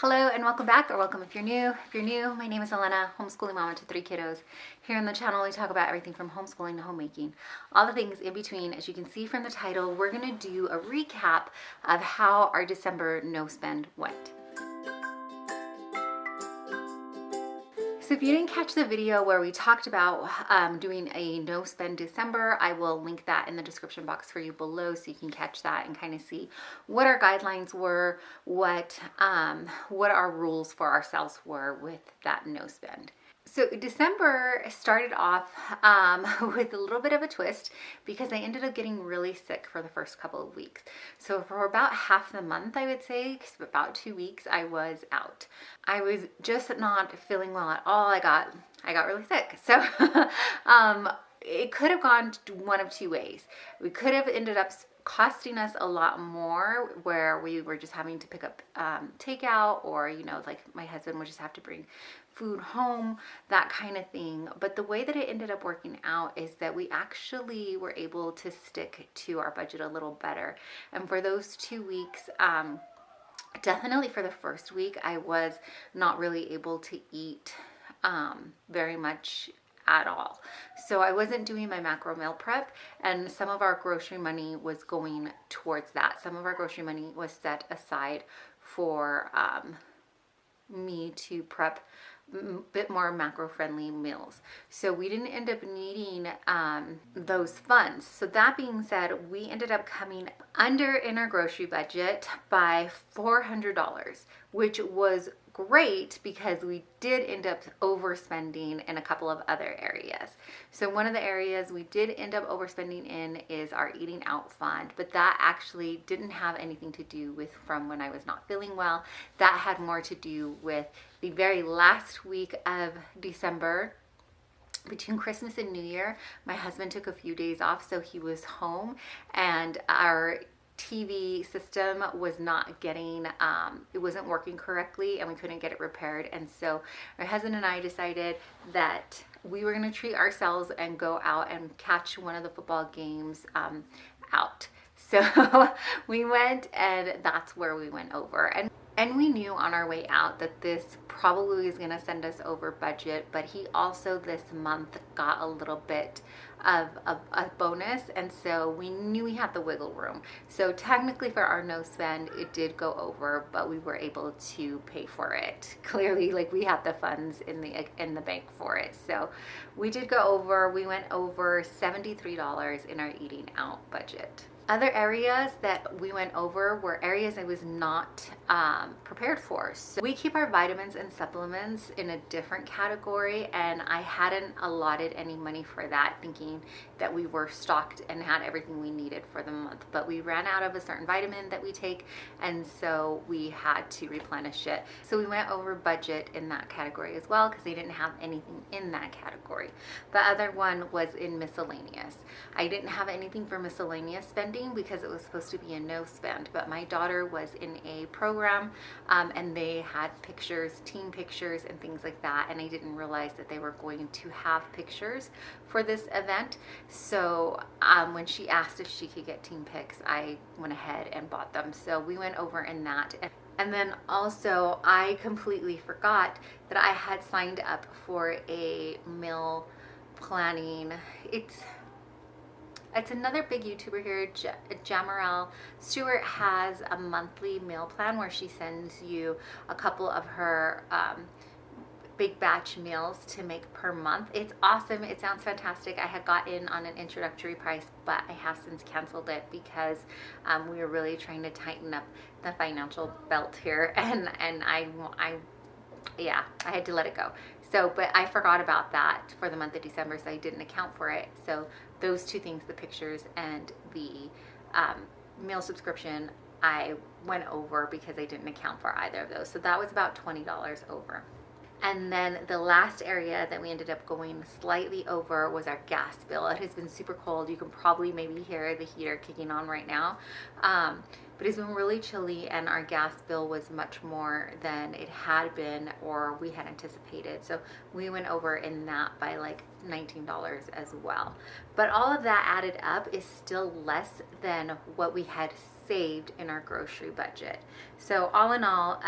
Hello and welcome back, or welcome if you're new. If you're new, my name is Elena, homeschooling mama to 3 kiddos. Here on the channel, we talk about everything from homeschooling to homemaking, all the things in between. As you can see from the title, we're gonna do a recap of how our December no spend went. So if you didn't catch the video where we talked about doing a no spend December, I will link that in the description box for you below so you can catch that and kind of see what our guidelines were, what our rules for ourselves were with that no spend. So December started off with a little bit of a twist because I ended up getting really sick for the first couple of weeks. So for about half the month, I would say, about 2 weeks, I was out. I was just not feeling well at all. I got really sick. So it could have gone one of two ways. We could have ended up costing us a lot more, where we were just having to pick up takeout, or like my husband would just have to bring food home, that kind of thing. But the way that it ended up working out is that we actually were able to stick to our budget a little better. And for those 2 weeks, definitely for the first week, I was not really able to eat very much at all. So I wasn't doing my macro meal prep, and some of our grocery money was going towards that. Some of our grocery money was set aside for me to prep a bit more macro friendly meals. So we didn't end up needing those funds. So that being said, we ended up coming under in our grocery budget by $400, which was great because we did end up overspending in a couple of other areas. So one of the areas we did end up overspending in is our eating out fund, but that actually didn't have anything to do with from when I was not feeling well. That had more to do with the very last week of December. Between Christmas and New Year, my husband took a few days off, so he was home, and our TV system was not getting, it wasn't working correctly, and we couldn't get it repaired. And so my husband and I decided that we were going to treat ourselves and go out and catch one of the football games out. So we went, and that's where we went over. And we knew on our way out that this probably was going to send us over budget, but he also this month got a little bit of a bonus, and so we knew we had the wiggle room. So technically for our no spend, it did go over, but we were able to pay for it. Clearly, like, we had the funds in the bank for it. So we did go over. We went over $73 in our eating out budget. Other areas that we went over were areas I was not prepared for. So we keep our vitamins and supplements in a different category, and I hadn't allotted any money for that, thinking that we were stocked and had everything we needed for the month. But we ran out of a certain vitamin that we take, and so we had to replenish it. So we went over budget in that category as well, because they didn't have anything in that category. The other one was in miscellaneous. I didn't have anything for miscellaneous spending because it was supposed to be a no spend, but my daughter was in a program and they had pictures, team pictures and things like that, and I didn't realize that they were going to have pictures for this event. So when she asked if she could get team pics, I went ahead and bought them. So we went over in that. And then also, I completely forgot that I had signed up for a meal planning. It's another big YouTuber here, Jamarelle Stewart, has a monthly meal plan where she sends you a couple of her big batch meals to make per month. It's awesome. It sounds fantastic. I had got in on an introductory price, but I have since canceled it because we were really trying to tighten up the financial belt here, and I had to let it go. So, but I forgot about that for the month of December, so I didn't account for it. So those two things, the pictures and the meal subscription, I went over because I didn't account for either of those. So that was about $20 over. And then the last area that we ended up going slightly over was our gas bill. It has been super cold. You can probably maybe hear the heater kicking on right now. But it's been really chilly, and our gas bill was much more than it had been or we had anticipated. So we went over in that by like $19 as well. But all of that added up is still less than what we had saved in our grocery budget. So all in all,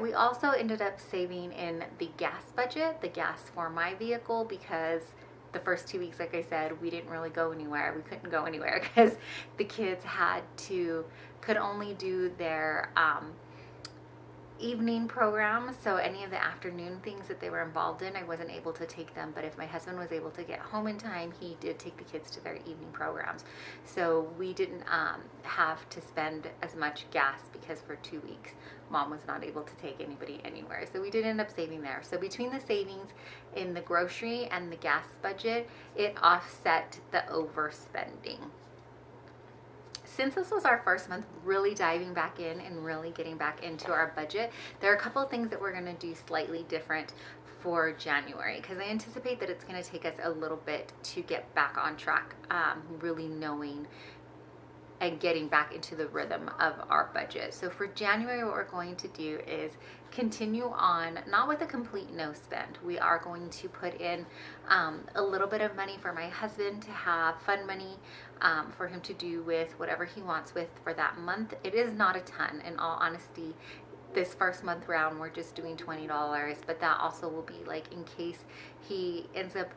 We also ended up saving in the gas budget, the gas for my vehicle, because the first 2 weeks, like I said, we didn't really go anywhere. We couldn't go anywhere because the kids could only do their evening programs. So any of the afternoon things that they were involved in, I wasn't able to take them. But if my husband was able to get home in time, he did take the kids to their evening programs. So we didn't have to spend as much gas because for 2 weeks, mom was not able to take anybody anywhere. So we did end up saving there. So between the savings in the grocery and the gas budget, it offset the overspending. Since this was our first month really diving back in and really getting back into our budget, there are a couple of things that we're going to do slightly different for January, because I anticipate that it's going to take us a little bit to get back on track, really knowing and getting back into the rhythm of our budget. So for January, what we're going to do is continue on, not with a complete no spend. We are going to put in a little bit of money for my husband to have fun money for him to do with whatever he wants with for that month. It is not a ton, in all honesty. This first month round, we're just doing $20, but that also will be like in case he ends up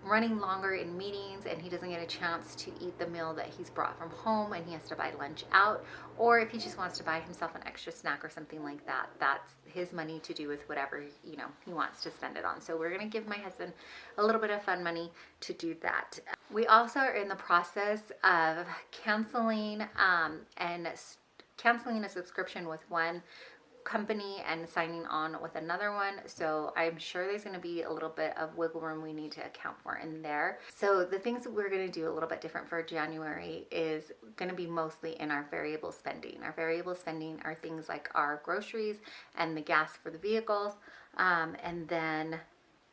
running longer in meetings and he doesn't get a chance to eat the meal that he's brought from home and he has to buy lunch out, or if he just wants to buy himself an extra snack or something like that, that's his money to do with whatever he wants to spend it on. So we're going to give my husband a little bit of fun money to do that. We also are in the process of canceling canceling a subscription with one company and signing on with another one. So I'm sure there's going to be a little bit of wiggle room we need to account for in there. So the things that we're going to do a little bit different for January is going to be mostly in our variable spending. Our variable spending are things like our groceries and the gas for the vehicles. And then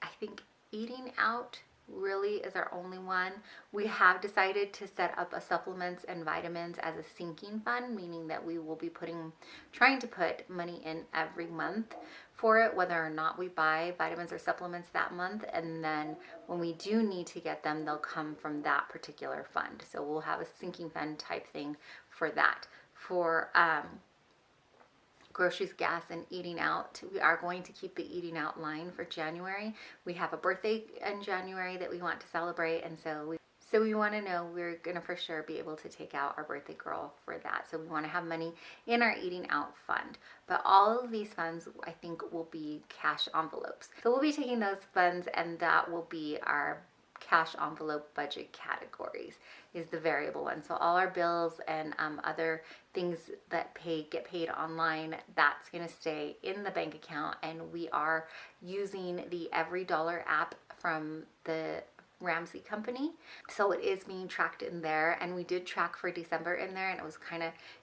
I think eating out really is our only one. We have decided to set up a supplements and vitamins as a sinking fund, meaning that we will be trying to put money in every month for it, whether or not we buy vitamins or supplements that month. And then when we do need to get them, they'll come from that particular fund. So we'll have a sinking fund type thing for that. For groceries, gas, and eating out, we are going to keep the eating out line for January. We have a birthday in January that we want to celebrate, and so we want to know we're going to for sure be able to take out our birthday girl for that. So we want to have money in our eating out fund. But all of these funds, I think, will be cash envelopes. So we'll be taking those funds, and that will be our cash envelope budget categories, is the variable one. So all our bills and other things that get paid online, that's going to stay in the bank account. And we are using the Every Dollar app from the Ramsey company, so it is being tracked in there, and we did track for December in there, and it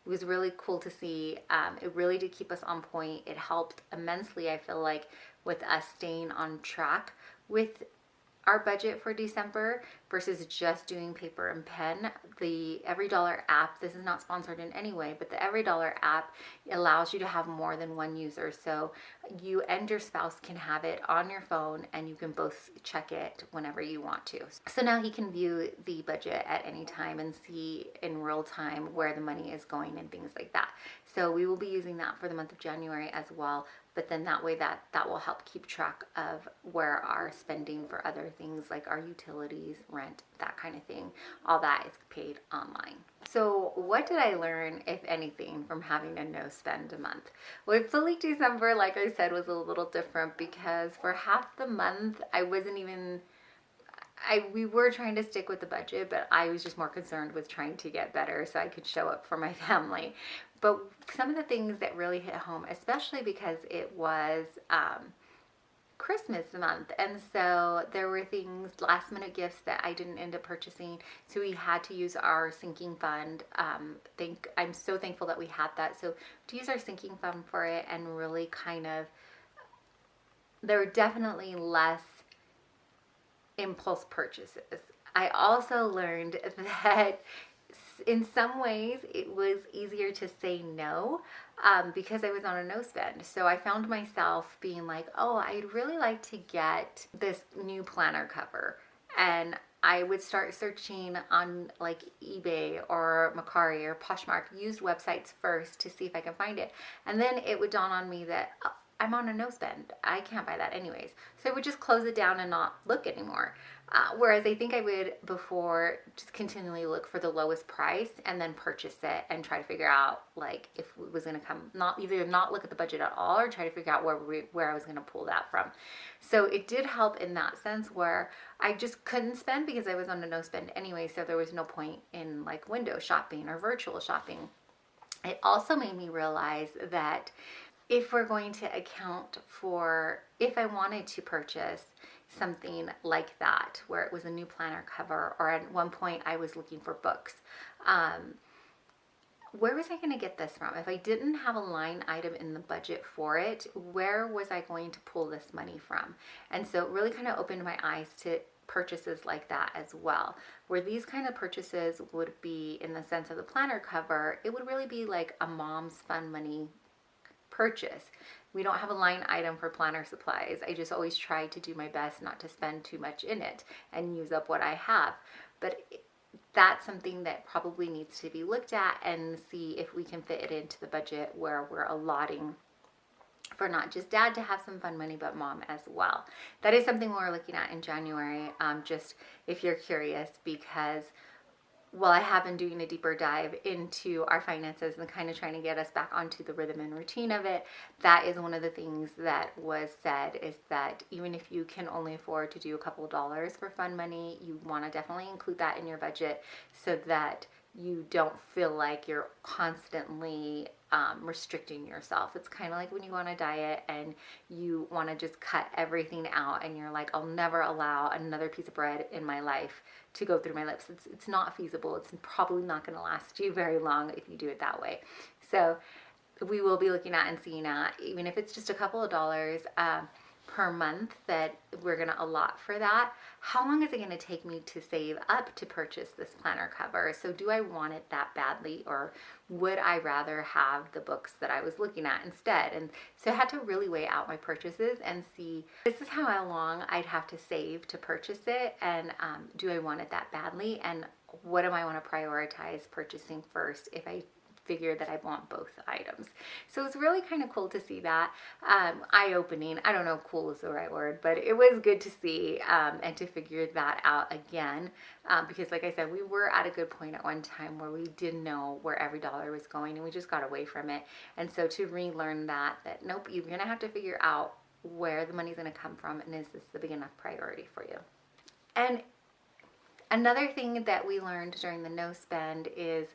was really cool to see. It really did keep us on point. It helped immensely, I feel like, with us staying on track with our budget for December versus just doing paper and pen. The Every Dollar app, this is not sponsored in any way, but the Every Dollar app allows you to have more than one user. So you and your spouse can have it on your phone, and you can both check it whenever you want to. So now he can view the budget at any time and see in real time where the money is going and things like that. So we will be using that for the month of January as well. But then that way that will help keep track of where our spending for other things like our utilities, rent, that kind of thing, all that is paid online. So what did I learn, if anything, from having a no spend a month? Well, I feel like December, like I said, was a little different because for half the month we were trying to stick with the budget, but I was just more concerned with trying to get better so I could show up for my family. But some of the things that really hit home, especially because it was Christmas month, and so there were things, last minute gifts that I didn't end up purchasing, so we had to use our sinking fund. I'm so thankful that we had that. So to use our sinking fund for it, and really there were definitely less impulse purchases. I also learned that in some ways it was easier to say no because I was on a no spend. So I found myself being like, oh, I'd really like to get this new planner cover. And I would start searching on like eBay or Mercari or Poshmark, used websites first to see if I can find it. And then it would dawn on me that I'm on a no spend. I can't buy that anyways. So I would just close it down and not look anymore. Whereas I think I would before just continually look for the lowest price and then purchase it and try to figure out like if it was going to come, not either not look at the budget at all or try to figure out where I was going to pull that from. So it did help in that sense where I just couldn't spend because I was on a no spend anyway. So there was no point in like window shopping or virtual shopping. It also made me realize that if we're going to account for, if I wanted to purchase something like that, where it was a new planner cover, or at one point I was looking for books, where was I going to get this from? If I didn't have a line item in the budget for it, where was I going to pull this money from? And so it really kind of opened my eyes to purchases like that as well, where these kind of purchases would be, in the sense of the planner cover, it would really be like a mom's fun money purchase. We don't have a line item for planner supplies. I just always try to do my best not to spend too much in it and use up what I have. But that's something that probably needs to be looked at and see if we can fit it into the budget where we're allotting for not just dad to have some fun money, but mom as well. That is something we're looking at in January, just if you're curious, because well, I have been doing a deeper dive into our finances and kind of trying to get us back onto the rhythm and routine of it. That is one of the things that was said, is that even if you can only afford to do a couple of dollars for fun money, you want to definitely include that in your budget so that you don't feel like you're constantly restricting yourself. It's kind of like when you go on a diet and you want to just cut everything out and you're like, I'll never allow another piece of bread in my life to go through my lips. It's not feasible. It's probably not going to last you very long if you do it that way. So we will be looking at and seeing at, even if it's just a couple of dollars per month that we're going to allot for that. How long is it going to take me to save up to purchase this planner cover? So do I want it that badly, or would I rather have the books that I was looking at instead? And so I had to really weigh out my purchases and see, this is how long I'd have to save to purchase it, and do I want it that badly, and what do I want to prioritize purchasing first if I figure that I want both items. So it's really kind of cool to see that, eye-opening. I don't know if cool is the right word, but it was good to see and to figure that out again, because like I said, we were at a good point at one time where we didn't know where every dollar was going and we just got away from it. And so to relearn that nope, you're gonna have to figure out where the money's gonna come from, and is this the big enough priority for you? And another thing that we learned during the no spend is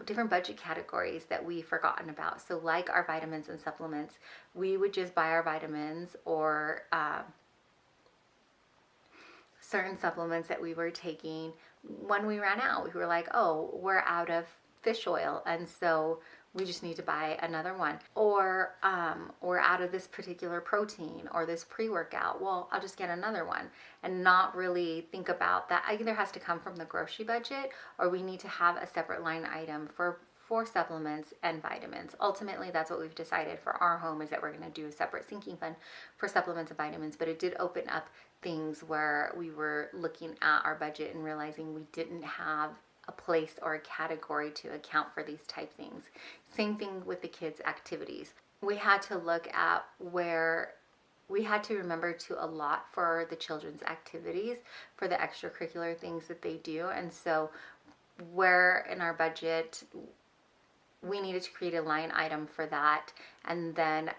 different budget categories that we've forgotten about. So like our vitamins and supplements, we would just buy our vitamins or certain supplements that we were taking. When we ran out, we were like, oh, we're out of fish oil, and so we just need to buy another one. Or we're out of this particular protein or this pre-workout. Well, I'll just get another one, and not really think about that. Either has to come from the grocery budget, or we need to have a separate line item for supplements and vitamins. Ultimately, that's what we've decided for our home, is that we're going to do a separate sinking fund for supplements and vitamins. But it did open up things where we were looking at our budget and realizing we didn't have a place or a category to account for these type things. Same thing with the kids' activities. We had to look at where we had to remember to allot for the children's activities, for the extracurricular things that they do. And so where in our budget we needed to create a line item for that, and then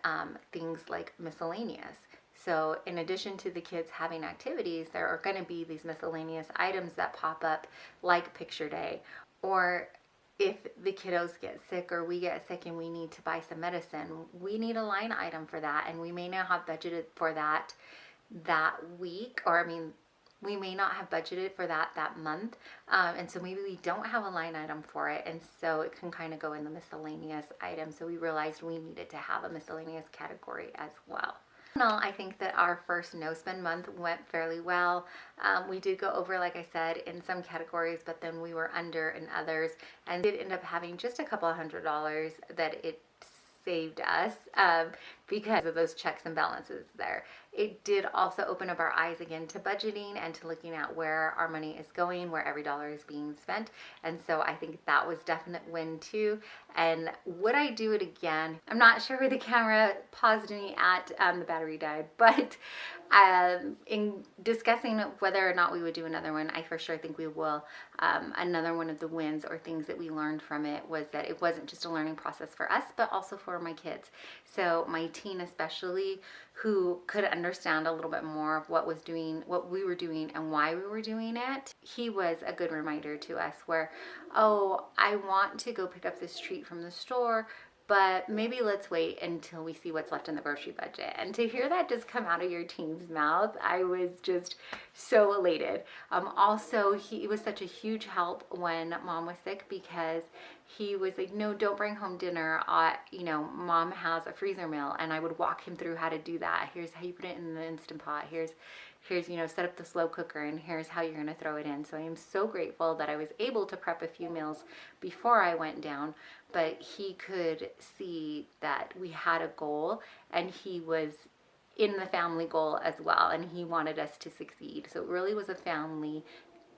things like miscellaneous. So in addition to the kids having activities, there are going to be these miscellaneous items that pop up, like picture day, or if the kiddos get sick or we get sick and we need to buy some medicine, we need a line item for that, and we may not have budgeted for that week, or I mean, we may not have budgeted for that month, and so maybe we don't have a line item for it, and so it can kind of go in the miscellaneous item. So we realized we needed to have a miscellaneous category as well. I think that our first no spend month went fairly well. We did go over, like I said, in some categories, but then we were under in others, and did end up having just a couple $100s that it saved us. because of those checks and balances there. It did also open up our eyes again to budgeting and to looking at where our money is going, where every dollar is being spent. And so I think that was definite win too. And would I do it again? I'm not sure where the camera paused me at. The battery died, but in discussing whether or not we would do another one, I for sure think we will. Another one of the wins or things that we learned from it was that it wasn't just a learning process for us, but also for my kids. So my teen especially, who could understand a little bit more of what we were doing and why we were doing it, he was a good reminder to us where, oh, I want to go pick up this treat from the store, but maybe let's wait until we see what's left in the grocery budget. And to hear that just come out of your teen's mouth, I was just so elated. Also, he was such a huge help when mom was sick, because he was like, no, don't bring home dinner. Mom has a freezer meal, and I would walk him through how to do that. Here's how you put it in the Instant Pot. Here's set up the slow cooker, and here's how you're going to throw it in. So I am so grateful that I was able to prep a few meals before I went down, but he could see that we had a goal, and he was in the family goal as well, and he wanted us to succeed. So it really was a family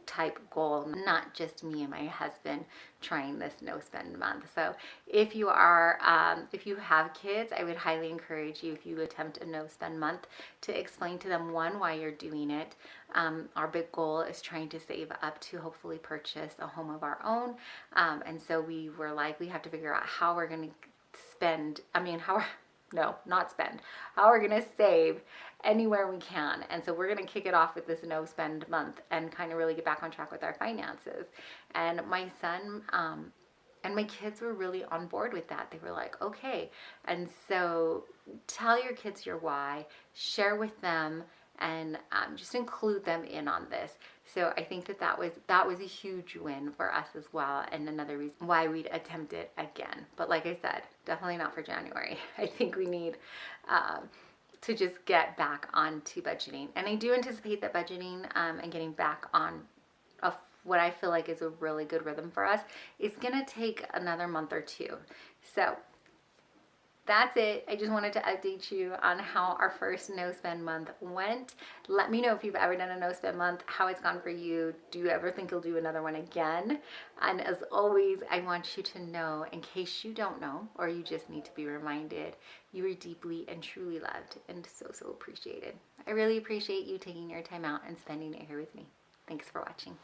type goal, not just me and my husband trying this no spend month. So if you have kids, I would highly encourage you, if you attempt a no spend month, to explain to them, one, why you're doing it. Our big goal is trying to save up to hopefully purchase a home of our own. And so we were like, we have to figure out how we're going to spend, how we're going to save anywhere we can. And so we're going to kick it off with this no spend month and kind of really get back on track with our finances. And my son and my kids were really on board with that. They were like, okay. And so tell your kids your why, share with them, and just include them in on this. So I think that was a huge win for us as well, and another reason why we'd attempt it again. But like I said, definitely not for January. I think we need to just get back onto budgeting. And I do anticipate that budgeting and getting back on what I feel like is a really good rhythm for us is gonna take another month or two. So that's it. I just wanted to update you on how our first no spend month went. Let me know if you've ever done a no spend month, how it's gone for you. Do you ever think you'll do another one again? And as always, I want you to know, in case you don't know, or you just need to be reminded, you are deeply and truly loved and so, so appreciated. I really appreciate you taking your time out and spending it here with me. Thanks for watching.